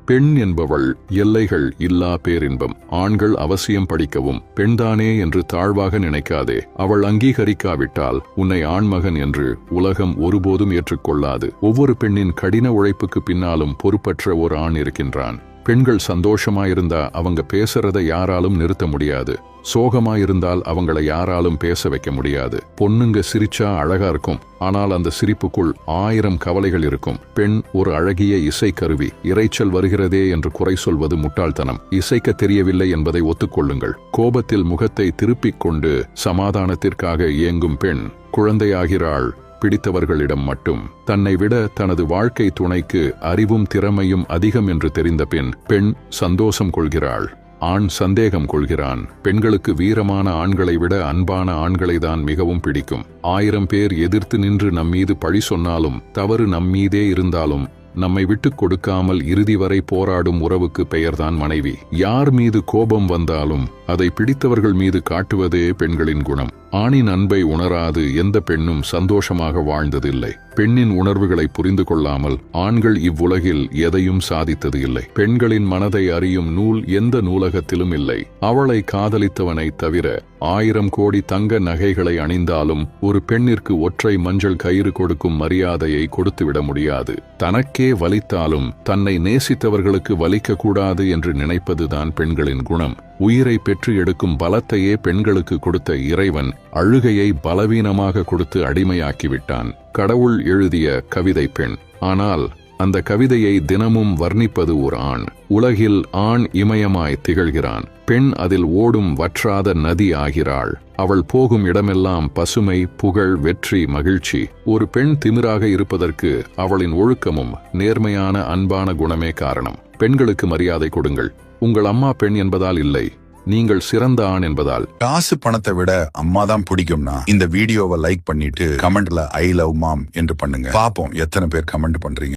பெண் என்பவள் எல்லைகள் இல்லா பேரின்பம். ஆண்கள் அவசியம் படிக்கவும், பெண்தானே என்று தாழ்வாக நினைக்காதே. அவள் அங்கீகரிக்காவிட்டால் உன்னை ஆண்மகன் என்று உலகம் ஒருபோதும் ஏற்றுக்கொள்ளாது. ஒவ்வொரு பெண்ணின் கடின உழைப்புக்கு பின்னாலும் பொறுப்பற்ற ஒரு ஆண் இருக்கின்றான். பெண்கள் சந்தோஷமாயிருந்தா அவங்க பேசுறதை யாராலும் நிறுத்த முடியாது. சோகமாயிருந்தால் அவங்கள யாராலும் பேச வைக்க முடியாது. பொண்ணுங்க சிரிச்சா அழகா இருக்கும், ஆனால் அந்த சிரிப்புக்குள் 1000 கவலைகள் இருக்கும். பெண் ஒரு அழகிய இசைக்கருவி. இரைச்சல் வருகிறதே என்று குறை சொல்வது முட்டாள்தனம். இசைக்க தெரியவில்லை என்பதை ஒத்துக்கொள்ளுங்கள். கோபத்தில் முகத்தை திருப்பிக் கொண்டு சமாதானத்திற்காக இயங்கும் பெண் குழந்தையாகிறாள். பிடித்தவர்களிடம் மட்டும். தன்னை விட தனது வாழ்க்கை துணைக்கு அறிவும் திறமையும் அதிகம் என்று தெரிந்த பெண் சந்தோஷம் கொள்கிறாள். ஆண் சந்தேகம் கொள்கிறான். பெண்களுக்கு வீரமான ஆண்களை விட அன்பான ஆண்களை தான் மிகவும் பிடிக்கும். 1000 பேர் எதிர்த்து நின்று நம்மீது பழி சொன்னாலும், தவறு நம்மீதே இருந்தாலும், நம்மை விட்டுக் கொடுக்காமல் இறுதி வரை போராடும் உறவுக்கு பெயர்தான் மனைவி. யார் மீது கோபம் வந்தாலும் அதை பிடித்தவர்கள் மீது காட்டுவதே பெண்களின் குணம். ஆணின் அன்பை உணராது எந்த பெண்ணும் சந்தோஷமாக வாழ்ந்ததில்லை. பெண்ணின் உணர்வுகளை புரிந்து கொள்ளாமல் ஆண்கள் இவ்வுலகில் எதையும் சாதித்தது இல்லை. பெண்களின் மனதை அறியும் நூல் எந்த நூலகத்திலும் இல்லை. அவளை காதலித்தவனை தவிர 1000 கோடி தங்க நகைகளை அணிந்தாலும் ஒரு பெண்ணிற்கு ஒற்றை மஞ்சள் கயிறு கொடுக்கும் மரியாதையை கொடுத்துவிட முடியாது. தனக்கே வலித்தாலும் தன்னை நேசித்தவர்களுக்கு வலிக்க கூடாது என்று நினைப்பதுதான் பெண்களின் குணம். உயிரை பெற்று எடுக்கும் பலத்தையே பெண்களுக்கு கொடுத்த இறைவன் அழுகையை பலவீனமாக கொடுத்து அடிமையாக்கிவிட்டான். கடவுள் எழுதிய கவிதை பெண். ஆனால் அந்த கவிதையை தினமும் வர்ணிப்பது ஒரு ஆண். உலகில் ஆண் இமயமாய் திகழ்கிறான். பெண் அதில் ஓடும் வற்றாத நதி ஆகிறாள். அவள் போகும் இடமெல்லாம் பசுமை, புகழ், வெற்றி, மகிழ்ச்சி. ஒரு பெண் திமிராக இருப்பதற்கு அவளின் ஒழுக்கமும் நேர்மையான அன்பான குணமே காரணம். பெண்களுக்கு மரியாதை கொடுங்கள். உங்கள் அம்மா பெண் என்பதால் இல்லை, நீங்கள் சிறந்த ஆண் என்பதால். காசு பணத்தை விட அம்மா தான் பிடிக்கும்னா இந்த வீடியோவை லைக் பண்ணிட்டு கமெண்ட்ல ஐ லவ் மாம் என்று பண்ணுங்க. பாப்போம் எத்தனை பேர் கமெண்ட் பண்றீங்க.